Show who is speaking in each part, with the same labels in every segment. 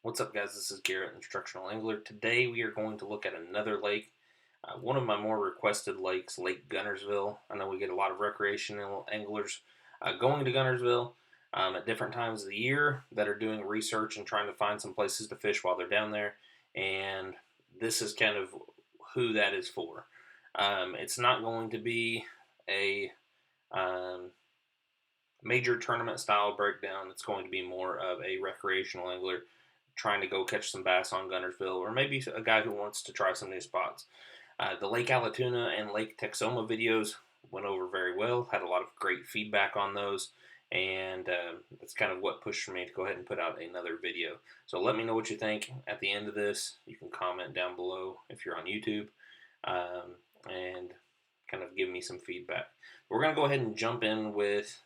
Speaker 1: What's up, guys? This is Garrett, Instructional Angler. Today we are going to look at another lake, one of my more requested lakes, Lake Guntersville. I know we get a lot of recreational anglers going to Guntersville at different times of the year that are doing research and trying to find some places to fish while they're down there, and this is kind of who that is for. It's not going to be a major tournament style breakdown. It's going to be more of a recreational angler trying to go catch some bass on Guntersville, or maybe a guy who wants to try some new spots. The Lake Allatoona and Lake Texoma videos went over very well, had a lot of great feedback on those, and that's kind of what pushed me to go ahead and put out another video. So let me know what you think at the end of this. You can comment down below if you're on YouTube, and kind of give me some feedback. We're going to go ahead and jump in with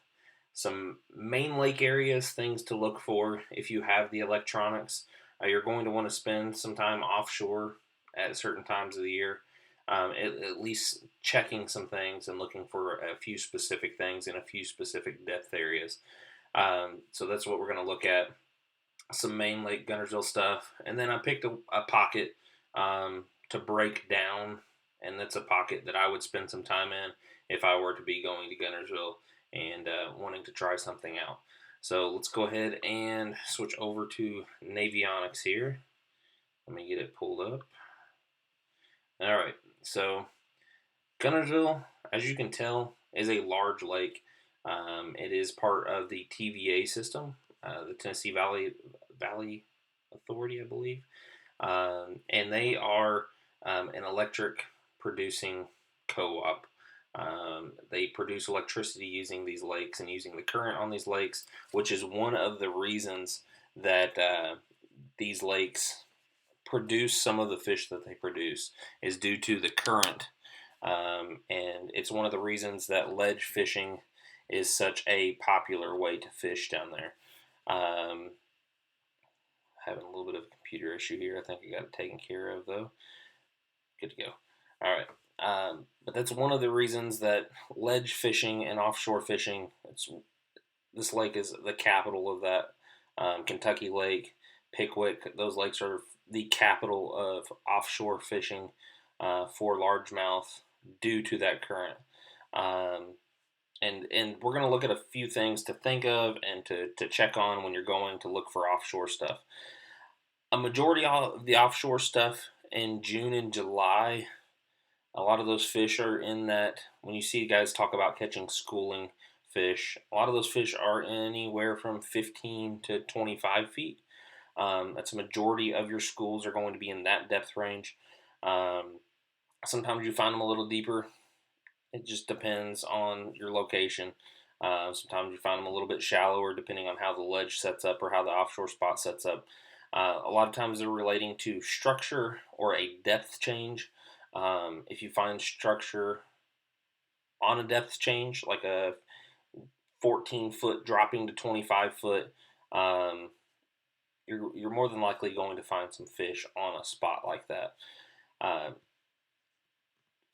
Speaker 1: some main lake areas, things to look for if you have the electronics. You're going to want to spend some time offshore at certain times of the year, at least checking some things and looking for a few specific things in a few specific depth areas. So that's what we're going to look at. Some main Lake Guntersville stuff, and then I picked a pocket to break down, and that's a pocket that I would spend some time in if I were to be going to Guntersville and wanting to try something out. So let's go ahead and switch over to Navionics here. Let me get it pulled up. All right, so Guntersville, as you can tell, is a large lake. It is part of the TVA system, the Tennessee Valley Authority, I believe, and they are an electric producing co-op. They produce electricity using these lakes and using the current on these lakes, which is one of the reasons that these lakes produce some of the fish that they produce is due to the current. And it's one of the reasons that ledge fishing is such a popular way to fish down there. Having a little bit of a computer issue here. I think I got it taken care of, though. Good to go. All right. But that's one of the reasons that ledge fishing and offshore fishing, this lake is the capital of that. Kentucky Lake, Pickwick, those lakes are the capital of offshore fishing for largemouth due to that current. And we're going to look at a few things to think of and to check on when you're going to look for offshore stuff. A majority of the offshore stuff in June and July, a lot of those fish are in that, when you see guys talk about catching schooling fish, a lot of those fish are anywhere from 15 to 25 feet. That's a majority of your schools are going to be in that depth range. Sometimes you find them a little deeper. It just depends on your location. Sometimes you find them a little bit shallower depending on how the ledge sets up or how the offshore spot sets up. A lot of times they're relating to structure or a depth change. If you find structure on a depth change, like a 14-foot dropping to 25-foot, you're more than likely going to find some fish on a spot like that.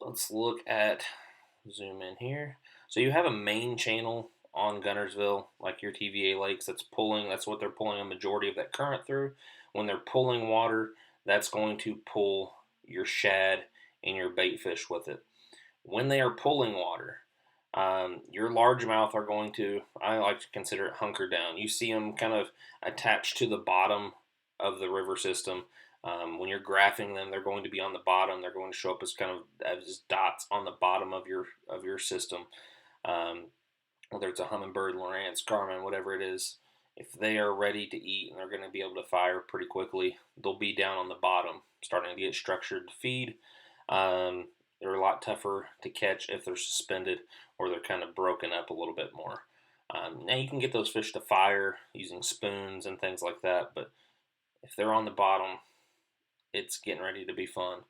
Speaker 1: Let's look at, zoom in here. So you have a main channel on Guntersville, like your TVA lakes, that's what they're pulling a majority of that current through. When they're pulling water, that's going to pull your shad and your bait fish with it. When they are pulling water, your largemouth are going to, I like to consider it, hunker down. You see them kind of attached to the bottom of the river system. When you're graphing them, they're going to be on the bottom. They're going to show up as kind of as dots on the bottom of your system. Whether it's a hummingbird, Lowrance, Garmin, whatever it is, if they are ready to eat and they're going to be able to fire pretty quickly, they'll be down on the bottom, starting to get structured to feed. They're a lot tougher to catch if they're suspended or they're kind of broken up a little bit more. Now you can get those fish to fire using spoons and things like that, but if they're on the bottom, it's getting ready to be fun.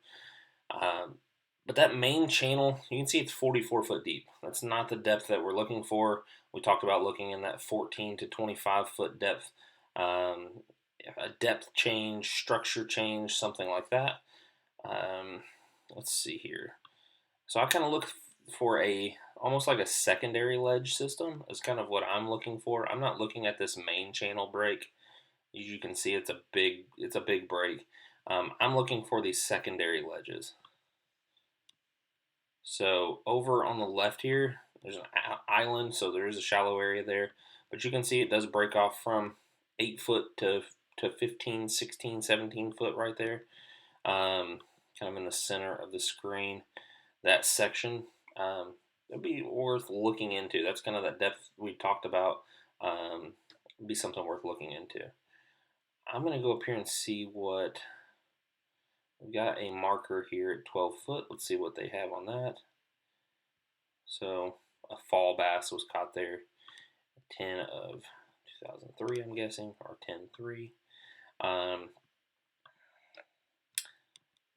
Speaker 1: But that main channel, you can see it's 44 foot deep. That's not the depth that we're looking for. We talked about looking in that 14 to 25 foot depth. A depth change, structure change, something like that. Let's see here. So I kind of look for almost like a secondary ledge system is kind of what I'm looking for. I'm not looking at this main channel break As you can see, it's a big break. I'm looking for these secondary ledges. So over on the left here, there's an island, so there is a shallow area there. But you can see it does break off from 8 foot to 15, 16, 17 foot right there. Kind of in the center of the screen. That section, it'd be worth looking into. That's kind of that depth we talked about. Be something worth looking into. I'm going to go up here and see what we got. A marker here at 12 foot. Let's see what they have on that. So a fall bass was caught there, 10 of 2003, I'm guessing, or 10-3.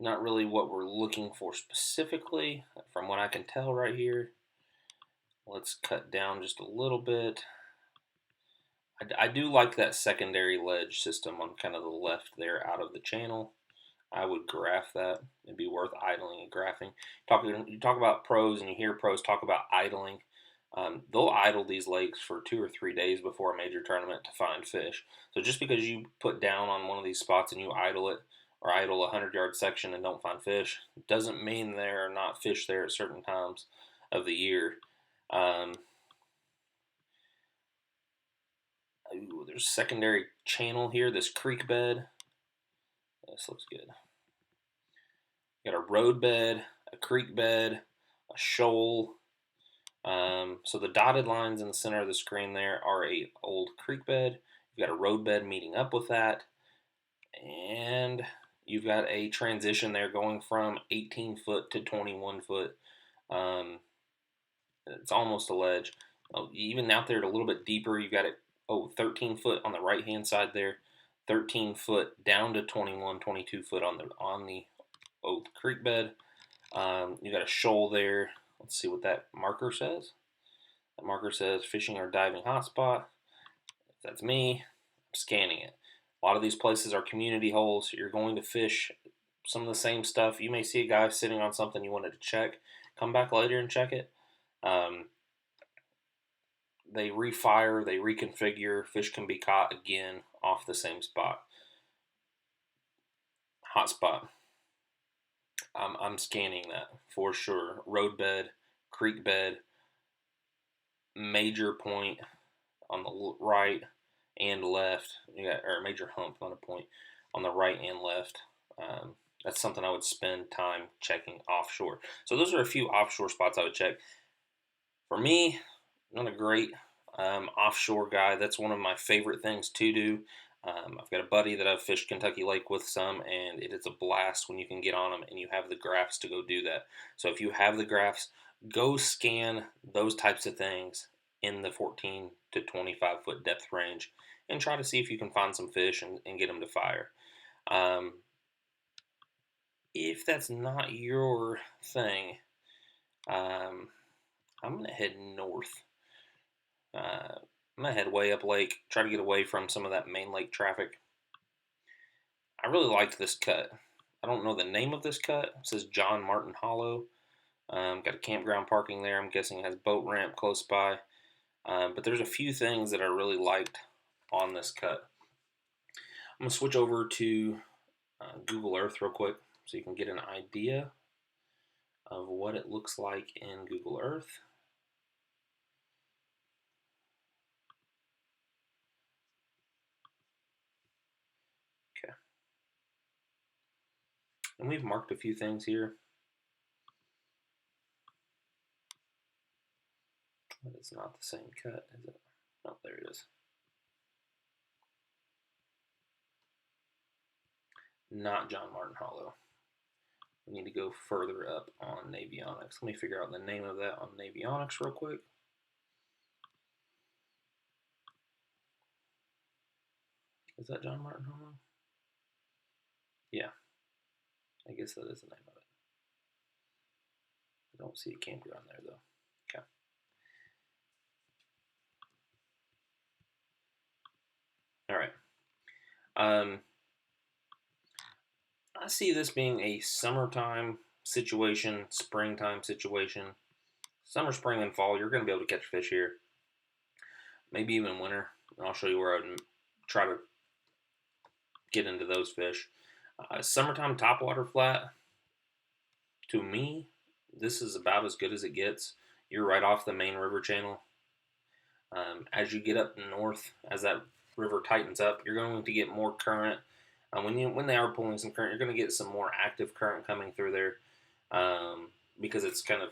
Speaker 1: Not really what we're looking for specifically, from what I can tell right here. Let's cut down just a little bit. I do like that secondary ledge system on kind of the left there out of the channel. I would graph that. It'd be worth idling and graphing. You talk about pros, and you hear pros talk about idling. They'll idle these lakes for 2 or 3 days before a major tournament to find fish. So just because you put down on one of these spots and you idle it, or idle a 100-yard section and don't find fish, doesn't mean there are not fish there at certain times of the year. There's a secondary channel here, this creek bed. This looks good. Got a road bed, a creek bed, a shoal. So the dotted lines in the center of the screen there are a old creek bed. You've got a road bed meeting up with that. And you've got a transition there going from 18 foot to 21 foot. It's almost a ledge. Even out there a little bit deeper, you've got it 13 foot on the right hand side there, 13 foot down to 21, 22 foot on the old creek bed. You got a shoal there. Let's see what that marker says. That marker says fishing or diving hotspot. If that's me, I'm scanning it. A lot of these places are community holes. You're going to fish some of the same stuff. You may see a guy sitting on something you wanted to check. Come back later and check it. They refire, they reconfigure. Fish can be caught again off the same spot. Hotspot. I'm scanning that for sure. Road bed, creek bed, major point on the right and left. Or major hump, not a point, on the right and left. That's something I would spend time checking offshore. So those are a few offshore spots I would check. For me, not a great offshore guy. That's one of my favorite things to do. I've got a buddy that I've fished Kentucky Lake with some, and it is a blast when you can get on them and you have the graphs to go do that. So if you have the graphs, go scan those types of things in the 14 to 25 foot depth range and try to see if you can find some fish and get them to fire. If that's not your thing, I'm going to head north. I'm going to head way up lake, try to get away from some of that main lake traffic. I really liked this cut. I don't know the name of this cut. It says John Martin Hollow. Got a campground parking there. I'm guessing it has boat ramp close by. But there's a few things that I really liked on this cut. I'm going to switch over to Google Earth real quick so you can get an idea of what it looks like in Google Earth. And we've marked a few things here. But it's not the same cut, is it? Oh, there it is. Not John Martin Hollow. We need to go further up on Navionics. Let me figure out the name of that on Navionics real quick. Is that John Martin Hollow? Yeah. I guess that is the name of it. I don't see a campground there though. Okay. All right. I see this being a summertime situation, springtime situation. Summer, spring, and fall, you're going to be able to catch fish here. Maybe even winter. I'll show you where I would try to get into those fish. Summertime topwater flat, to me, this is about as good as it gets. You're right off the main river channel. As you get up north, as that river tightens up, you're going to get more current. When they are pulling some current, you're going to get some more active current coming through there, because it's kind of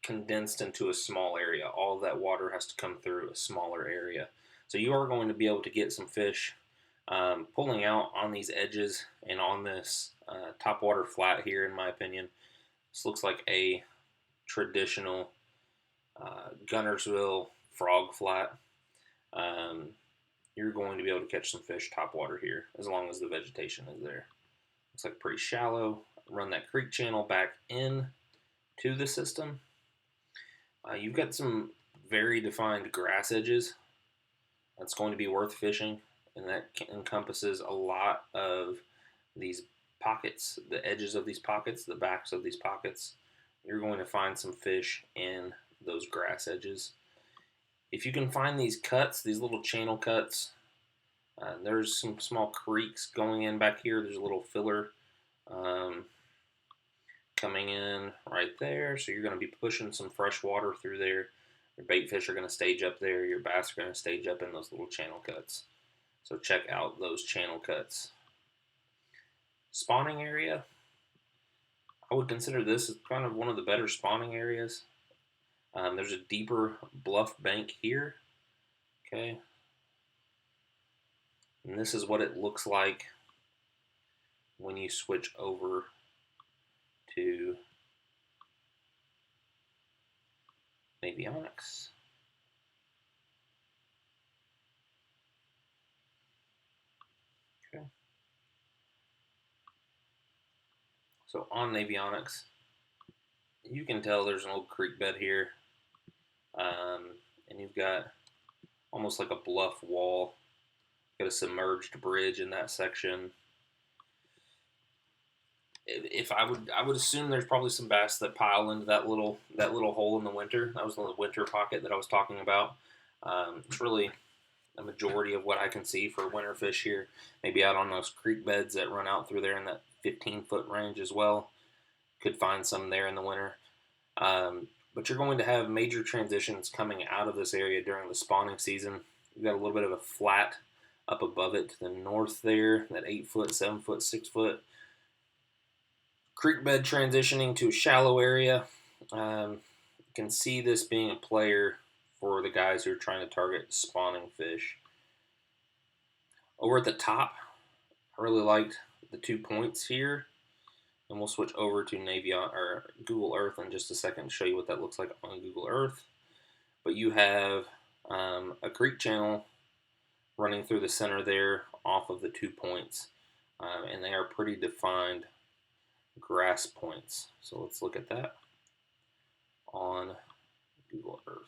Speaker 1: condensed into a small area. All of that water has to come through a smaller area. So you are going to be able to get some fish pulling out on these edges and on this topwater flat here, in my opinion. This looks like a traditional Guntersville frog flat. You're going to be able to catch some fish topwater here as long as the vegetation is there. Looks like pretty shallow. Run that creek channel back in to the system. You've got some very defined grass edges. That's going to be worth fishing, and that encompasses a lot of these pockets, the edges of these pockets, the backs of these pockets. You're going to find some fish in those grass edges. If you can find these cuts, these little channel cuts, there's some small creeks going in back here. There's a little filler coming in right there. So you're going to be pushing some fresh water through there. Your bait fish are going to stage up there. Your bass are going to stage up in those little channel cuts. So check out those channel cuts. Spawning area, I would consider this as kind of one of the better spawning areas. There's a deeper bluff bank here, okay? And this is what it looks like when you switch over to Navionics. Okay. So on Navionics, you can tell there's an old creek bed here. And you've got almost like a bluff wall. Got a submerged bridge in that section. If I would assume there's probably some bass that pile into that little hole in the winter. That was the winter pocket that I was talking about. It's really a majority of what I can see for winter fish here. Maybe out on those creek beds that run out through there in that 15-foot range as well. Could find some there in the winter. But you're going to have major transitions coming out of this area during the spawning season. You've got a little bit of a flat up above it to the north there, that 8-foot, 7-foot, 6-foot creek bed transitioning to a shallow area. You can see this being a player for the guys who are trying to target spawning fish. Over at the top, I really liked the 2 points here. And we'll switch over to Navion or Google Earth in just a second to show you what that looks like on Google Earth. But you have a creek channel running through the center there off of the 2 points. And they are pretty defined grass points. So let's look at that on Google Earth.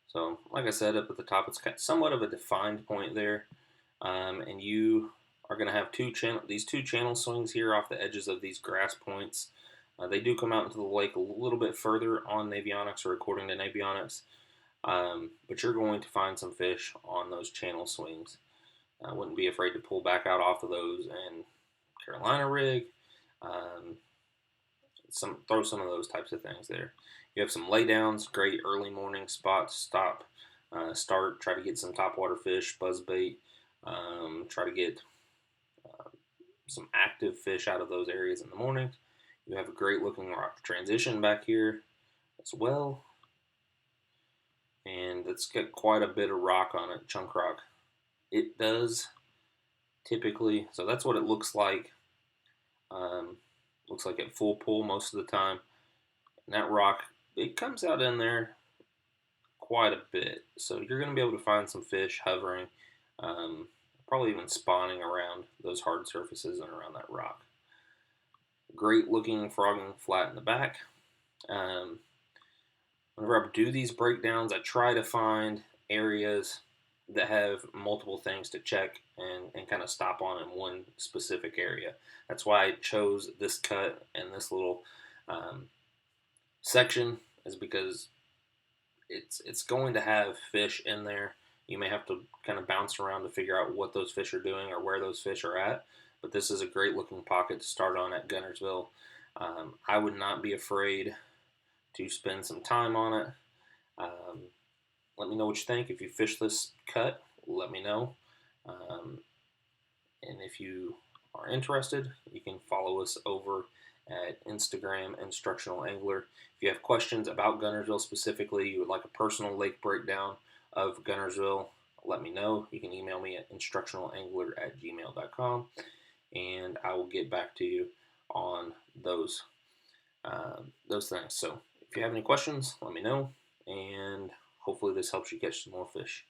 Speaker 1: So, like I said, up at the top, it's got somewhat of a defined point there, and you are going to have these two channel swings here off the edges of these grass points. They do come out into the lake a little bit further on Navionics, or according to Navionics, but you're going to find some fish on those channel swings. I wouldn't be afraid to pull back out off of those and Carolina rig, throw some of those types of things there. You have some laydowns, great early morning spots. Start, try to get some topwater fish, buzzbait. Try to get some active fish out of those areas in the morning. You have a great looking rock transition back here as well. And it's got quite a bit of rock on it, chunk rock. It does typically, so that's what it looks like. Looks like at full pull most of the time. And that rock, it comes out in there quite a bit. So you're going to be able to find some fish hovering, probably even spawning around those hard surfaces and around that rock. Great looking frogging flat in the back. Whenever I do these breakdowns, I try to find areas that have multiple things to check and kind of stop on in one specific area. That's why I chose this cut and this little um, section, is because it's going to have fish in there. You may have to kind of bounce around to figure out what those fish are doing or where those fish are at. But this is a great looking pocket to start on at Guntersville. I would not be afraid to spend some time on it. Um, Let me know what you think. If you fish this cut, let me know. Um, and if you are interested, you can follow us over at Instagram Instructional Angler. If you have questions about Guntersville specifically, you would like a personal lake breakdown of Guntersville, let me know. You can email me at instructionalangler@gmail.com, and I will get back to you on those things. So if you have any questions, let me know, and hopefully this helps you catch some more fish.